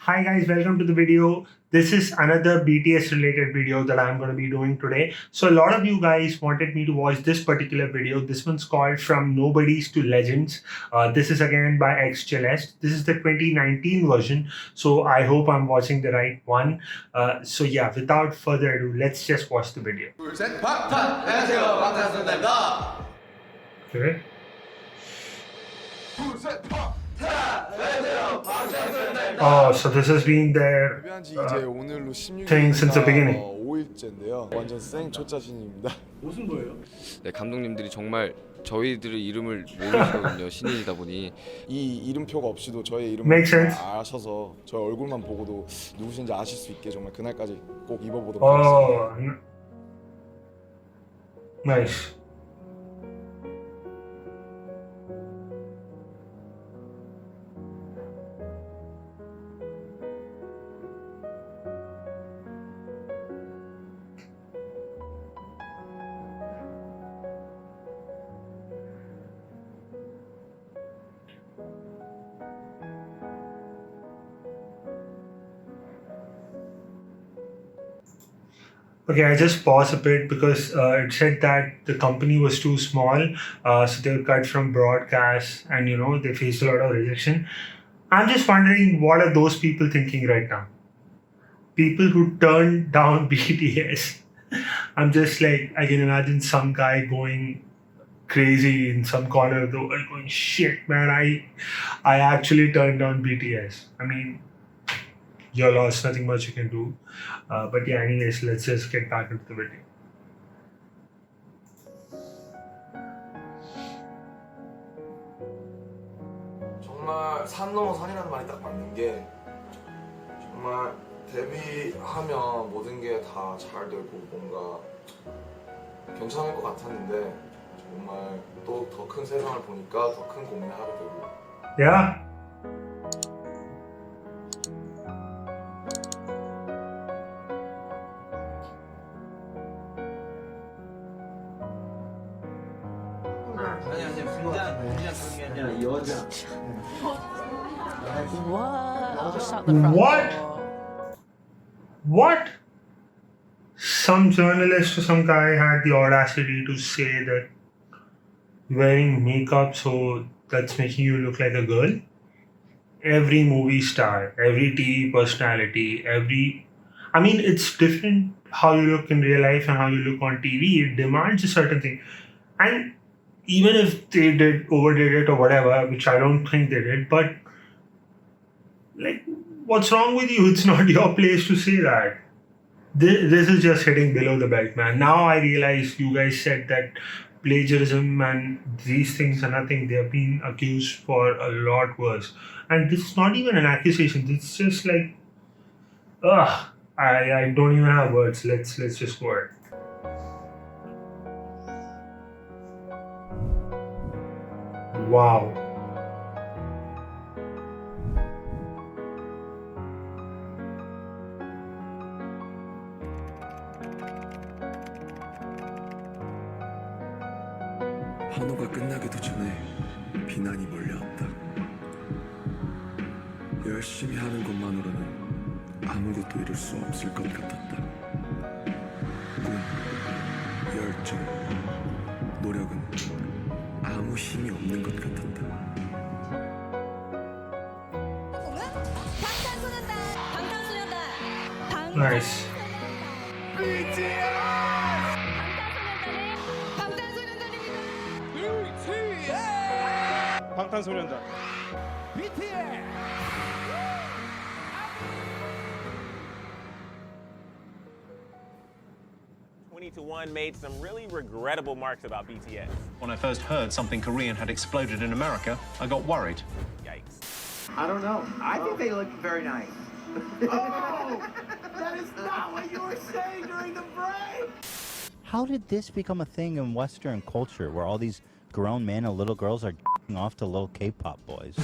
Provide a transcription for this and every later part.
Hi guys, welcome to the video. This is another BTS related video that I'm going to be doing today. So a lot of you guys wanted me to watch this particular video. This one's called From Nobodies to Legends. This is again by X Celeste. This is the 2019 version. So I hope I'm watching the right one. So yeah, without further ado, let's just watch the video. 안녕하세요, 방탄소년단입니다. Okay. Oh, so this has been their 데뷔한 지 이제 오늘로 thing since the beginning. 5일째인데요. 완전 생 초짜신입니다. 무슨 거예요? 네, 감독님들이 정말 저희들의 이름을 모르시거든요. 신인이다 보니 이 이름표가 없이도 저의 이름을 Makes sense. 아셔서 저의 얼굴만 보고도 누구신지 아실 수 있게 정말 그날까지 꼭 입어보도록 하겠습니다. Oh, nice. Okay, I just paused a bit because it said that the company was too small, so they were cut from broadcast, and they faced a lot of rejection. I'm just wondering, what are those people thinking right now? People who turned down BTS. I'm just like, I can imagine some guy going crazy in some corner of the world, going, "Shit, man, I actually turned down BTS." I mean, your loss, nothing much you can do. But yeah, anyways, let's just get back into the video. 정말 산 넘어 산이라는 말이 딱 맞는 게 정말 데뷔하면 모든 게 다 잘 되고 뭔가 괜찮을 것 같았는데 정말 또 더 큰 세상을 보니까 더 큰 고민을 하게 되고 Yeah. 안녕하세요. 분장 그런 게 아니라 여자. What? What? Some journalist or some guy had the audacity to say that wearing makeup, so that's making you look like a girl. Every movie star, every TV personality, I mean, it's different how you look in real life and how you look on TV. It demands a certain thing. And even if they overdid it or whatever, which I don't think they did, but like, what's wrong with you? It's not your place to say that. This is just hitting below the belt, man. Now I realize you guys said that plagiarism and these things are nothing. They have been accused for a lot worse. And this is not even an accusation. It's just like, ugh. I don't even have words. Let's just go ahead. Wow. 환호가 끝나기도 전에 비난이 몰려왔다. 열심히 하는 것만으로는 아무것도 이룰 수 없을 것 같았다. 꿈, 열정, 노력은 아무 힘이 없는 것 같았다. Nice. 방탄소년단. To 1 made some really regrettable marks about BTS. When I first heard something Korean had exploded in America, I got worried. Yikes. I don't know. I think they look very nice. Oh, that is not what you were saying during the break. How did this become a thing in Western culture where all these grown men and little girls are off to little K-pop boys?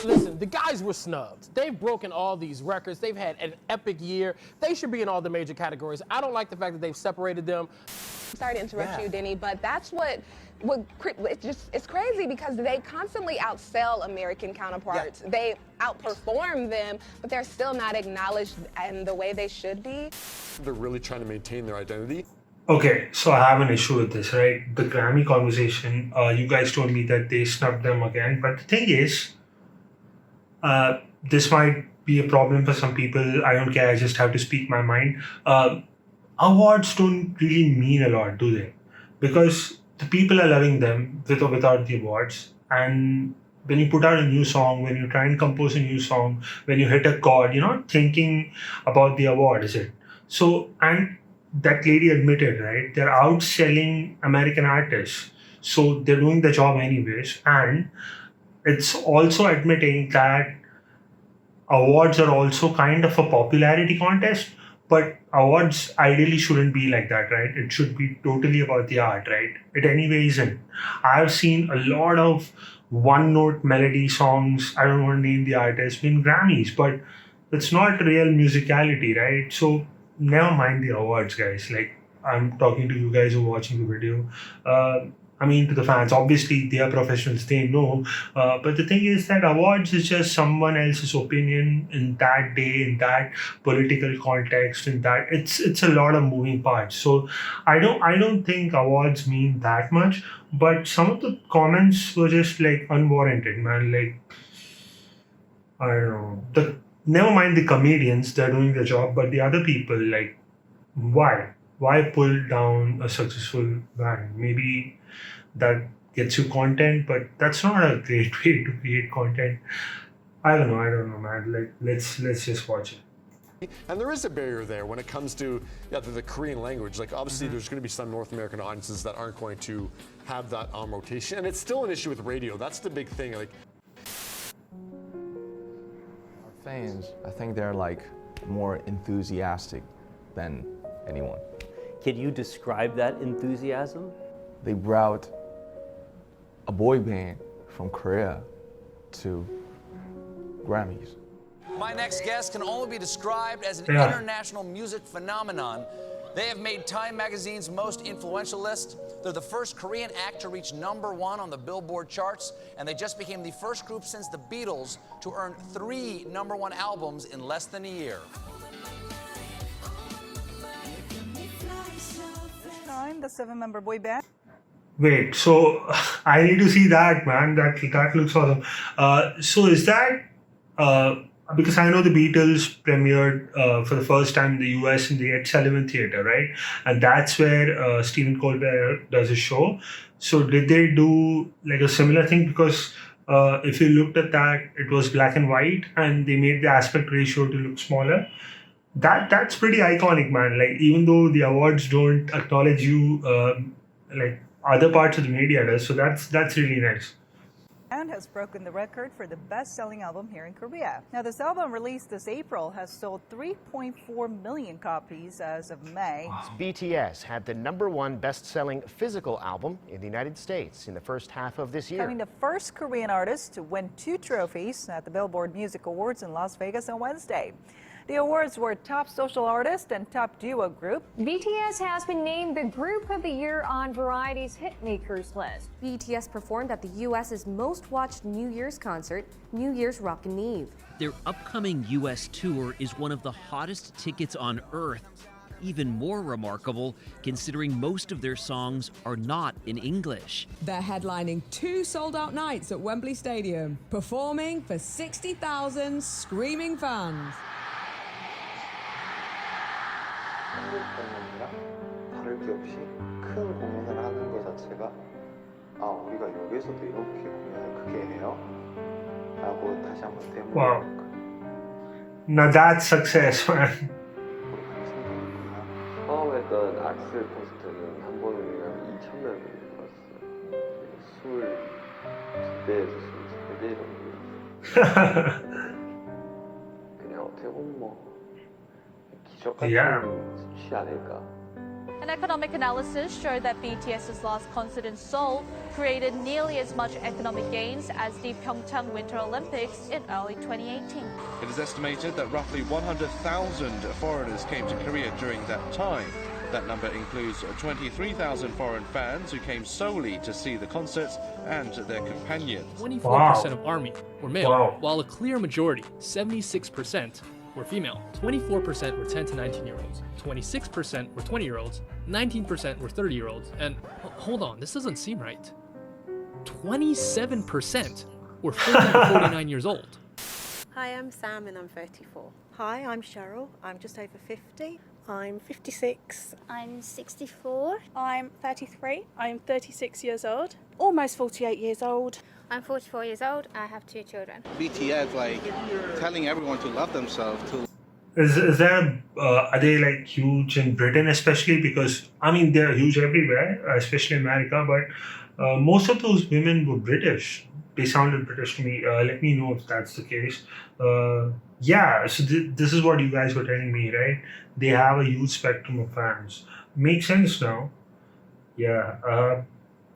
Listen, the guys were snubbed. They've broken all these records. They've had an epic year. They should be in all the major categories. I don't like the fact that they've separated them. Sorry to interrupt you, Denny, but that's what it's crazy because they constantly outsell American counterparts. They outperform them, but they're still not acknowledged in the way they should be. They're really trying to maintain their identity. Okay, so I have an issue with this, right? The Grammy conversation, you guys told me that they snubbed them again, but the thing is, this might be a problem for some people. I don't care, I just have to speak my mind. Awards don't really mean a lot, do they? Because the people are loving them with or without the awards. And when you put out a new song, when you try and compose a new song, when you hit a chord, you're not thinking about the award, is it? So, and that lady admitted, right? They're outselling American artists. So they're doing the job anyways. And it's also admitting that awards are also kind of a popularity contest, but awards ideally shouldn't be like that, right? It should be totally about the art, right? It anyway isn't. I've seen a lot of one-note melody songs, I don't want to name the artist, win Grammys, but it's not real musicality, right? So never mind the awards, guys. Like, I'm talking to you guys who are watching the video. I mean, to the fans, obviously they are professionals, they know. But the thing is that awards is just someone else's opinion in that day, in that political context, in that it's a lot of moving parts. So I don't think awards mean that much. But some of the comments were just like unwarranted, man. Like, I don't know. Never mind the comedians, they're doing their job, but the other people, like, why? Why pull down a successful band? Maybe that gets you content, but that's not a great way to create content. I don't know, man. Like, let's just watch it. And there is a barrier there when it comes to the Korean language. Like, obviously, there's going to be some North American audiences that aren't going to have that on rotation, and it's still an issue with radio. That's the big thing. Like, our fans, I think they're like more enthusiastic than anyone. Can you describe that enthusiasm? They brought a boy band from Korea to Grammys. My next guest can only be described as an international music phenomenon. They have made Time Magazine's most influential list. They're the first Korean act to reach #1 on the Billboard charts, and they just became the first group since the Beatles to earn 3 #1 albums in less than a year. The 7-member boy band. Wait, so I need to see that, man. That looks awesome. So is that because I know the Beatles premiered for the first time in the US in the Ed Sullivan Theatre, right? And that's where Stephen Colbert does a show. So did they do like a similar thing? Because if you looked at that, it was black and white, and they made the aspect ratio to look smaller. That's pretty iconic, man. Like, even though the awards don't acknowledge you, like other parts of the media does. So that's really nice. And has broken the record for the best-selling album here in Korea. Now, this album, released this April, has sold 3.4 million copies as of May. BTS had the #1 best-selling physical album in the United States in the first half of this year. Becoming the first Korean artist to win 2 trophies at the Billboard Music Awards in Las Vegas on Wednesday. The awards were Top Social Artist and Top Duo Group. BTS has been named the Group of the Year on Variety's Hitmakers list. BTS performed at the U.S.'s most watched New Year's concert, New Year's Rockin' Eve. Their upcoming U.S. tour is one of the hottest tickets on earth. Even more remarkable, considering most of their songs are not in English. They're headlining 2 sold-out nights at Wembley Stadium, performing for 60,000 screaming fans. 한국 공연이랑 다를 게 없이 큰 공연을 하는 것 자체가 우리가 여기서도 이렇게 공연을 크게 해요? 라고 다시 한번 대문을 Wow. Now that's success, man. 처음 했던 악셀 콘서트는 한 번이면 2,000명이 왔어요. 22대에서 23대 정도. 그냥 어떻게 보면 뭐 기적 같은 수치 아닐까. An economic analysis showed that BTS's last concert in Seoul created nearly as much economic gains as the Pyeongchang Winter Olympics in early 2018. It is estimated that roughly 100,000 foreigners came to Korea during that time. That number includes 23,000 foreign fans who came solely to see the concerts and their companions. 24% of ARMY were male, Wow. while a clear majority, 76%, were female. 24% were 10 to 19-year-olds, 26% were 20-year-olds, 19% were 30-year-olds, and hold on, this doesn't seem right. 27% were 40 to 49 years old. Hi, I'm Sam and I'm 34. Hi, I'm Cheryl. I'm just over 50. I'm 56. I'm 64. I'm 33. I'm 36 years old. Almost 48 years old. I'm 44 years old. I have 2 children. BTS, like, telling everyone to love themselves, to Is there are they like huge in Britain especially? Because I mean they're huge everywhere, especially America, but most of those women were British. They sounded British to me. Let me know if that's the case. Yeah, so this is what you guys were telling me, right? They have a huge spectrum of fans. Makes sense now. Yeah.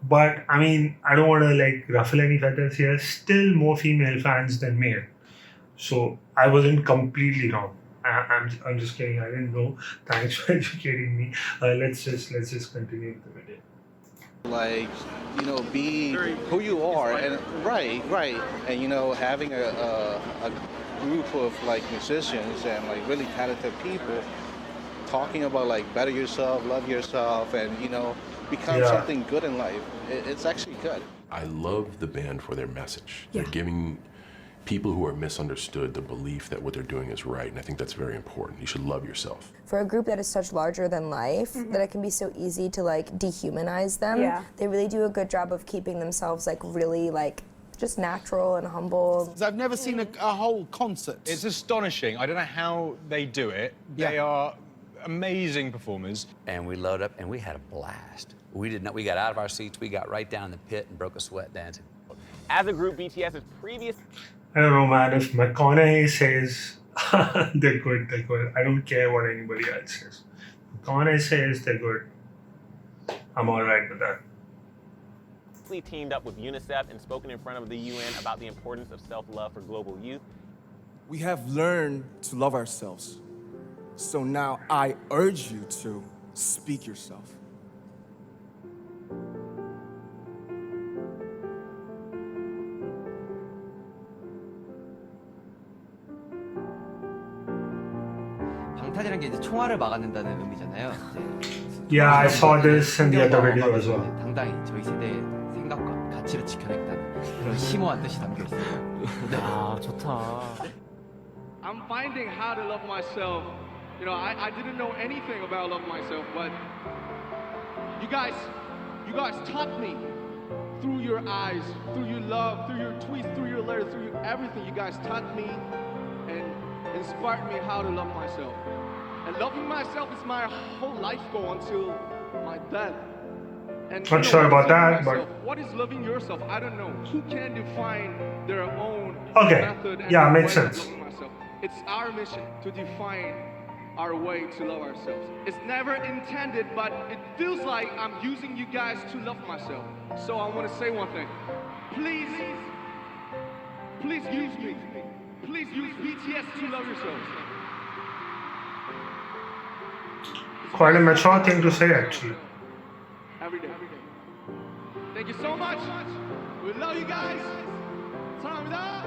But I mean, I don't want to like ruffle any feathers here. Still more female fans than male. So I wasn't completely wrong. I'm just kidding. I didn't know. Thanks for educating me. Let's just continue with the video. like, you know, be who you are, and right, and you know, having a group of like musicians and like really talented people talking about like better yourself, love yourself, and you know, become something good in life. It's actually good. I love the band for their message. They're giving people who are misunderstood the belief that what they're doing is right, and I think that's very important. You should love yourself. For a group that is such larger than life, that it can be so easy to like dehumanize them, they really do a good job of keeping themselves like really like just natural and humble. I've never seen a whole concert. It's astonishing. I don't know how they do it. They are amazing performers. And we load up and we had a blast. We got out of our seats, we got right down in the pit and broke a sweat dancing. As a group, BTS's previous... I don't know, man. If McConaughey says they're good, they're good. I don't care what anybody else says. McConaughey says they're good. I'm all right with that. Teamed up with UNICEF and spoken in front of the UN about the importance of self-love for global youth. We have learned to love ourselves. So now I urge you to speak yourself. 방탄이라는 게 이제 총알을 막아낸다는 의미잖아요. Yeah, I saw this in the other video as well. 당당히 저희 세대의 생각과 가치를 지켜내겠다는 그런 심오한 뜻이 담겨 있어요. 아, 좋다. I'm finding how to love myself. You know, I didn't know anything about love myself, but you guys taught me through your eyes, through your love, through your tweets, through your letters, through everything. You guys taught me and inspired me how to love myself. And loving myself is my whole life goal until my death. And Not sure about that, but what is loving yourself? I don't know. Who can define their own method and yeah, way makes of sense. loving myself? It's our mission to define our way to love ourselves. It's never intended, but it feels like I'm using you guys to love myself. So I want to say one thing. Please use me. Please use BTS to love yourselves. Quite a mature thing to say, actually. Every day. Thank you so much. We love you guys. 사랑합니다.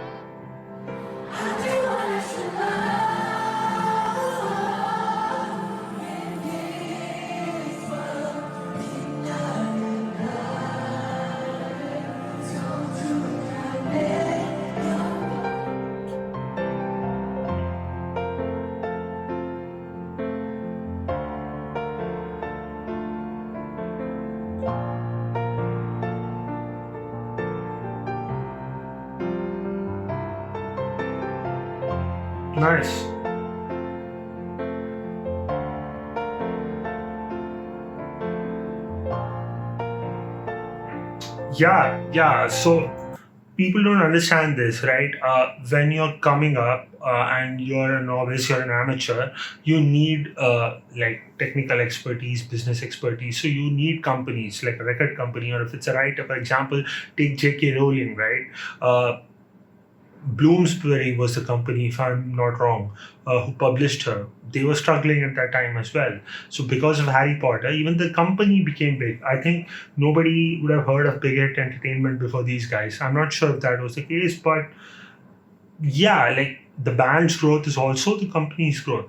Nice. Yeah. So people don't understand this, right? When you're coming up and you're a novice, you're an amateur, you need like technical expertise, business expertise. So you need companies like a record company, or if it's a writer, for example, take J.K. Rowling, right? Bloomsbury was the company, if I'm not wrong, who published her. They were struggling at that time as well. So because of Harry Potter, even the company became big. I think nobody would have heard of Big Hit Entertainment before these guys. I'm not sure if that was the case, but yeah, like the band's growth is also the company's growth.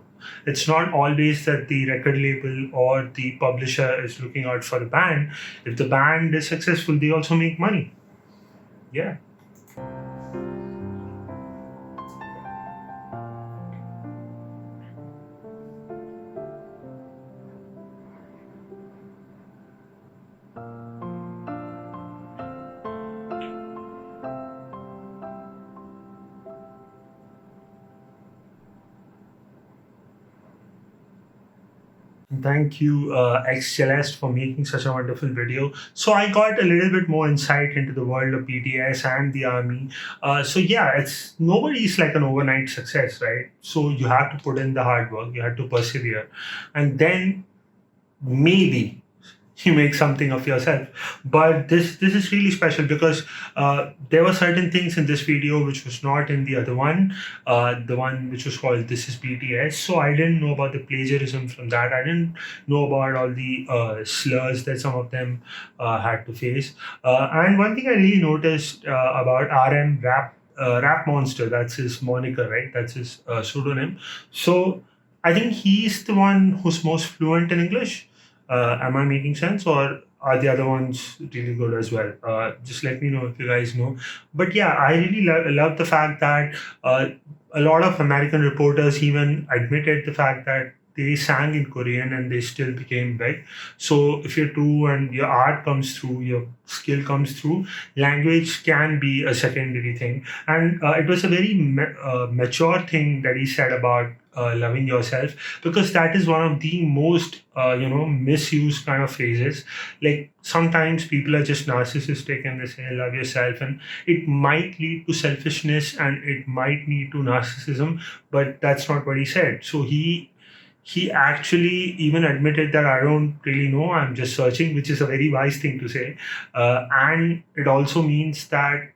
It's not always that the record label or the publisher is looking out for the band. If the band is successful, they also make money. Yeah. Thank you, X Celeste, for making such a wonderful video. So I got a little bit more insight into the world of BTS and the army. So yeah, nobody's like an overnight success, right? So you have to put in the hard work, you have to persevere, and then maybe you make something of yourself. But this is really special because there were certain things in this video which was not in the other one, the one which was called This is BTS. So I didn't know about the plagiarism from that. I didn't know about all the slurs that some of them had to face. And one thing I really noticed about RM Rap Monster, that's his moniker, right? That's his pseudonym. So I think he's the one who's most fluent in English. Am I making sense, or are the other ones really good as well? Just let me know if you guys know. But yeah, I really love the fact that a lot of American reporters even admitted the fact that they sang in Korean and they still became big. So if you're true and your art comes through, your skill comes through, language can be a secondary thing. And it was a very mature thing that he said about loving yourself, because that is one of the most misused kind of phrases. Like sometimes people are just narcissistic and they say love yourself, and it might lead to selfishness and it might lead to narcissism, but that's not what he said. So he actually even admitted that I don't really know, I'm just searching, which is a very wise thing to say. And it also means that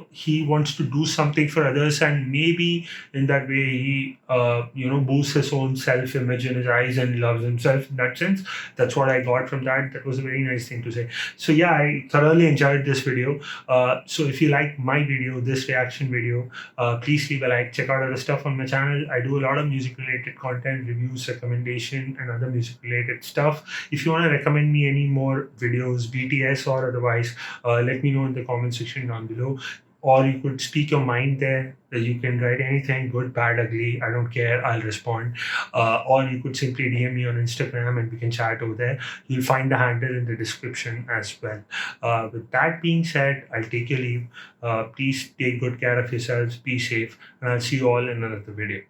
he wants to do something for others, and maybe in that way he boosts his own self-image in his eyes and loves himself in that sense. That's what I got from that. That was a very nice thing to say. So yeah, I thoroughly enjoyed this video. So if you like my video, this reaction video, please leave a like. Check out other stuff on my channel. I do a lot of music related content, reviews, recommendation, and other music related stuff. If you want to recommend me any more videos, BTS or otherwise, let me know in the comment section down below. Or you could speak your mind there. You can write anything, good, bad, ugly, I don't care, I'll respond. Or you could simply DM me on Instagram and we can chat over there. You'll find the handle in the description as well. With that being said, I'll take your leave. Please take good care of yourselves, be safe, and I'll see you all in another video.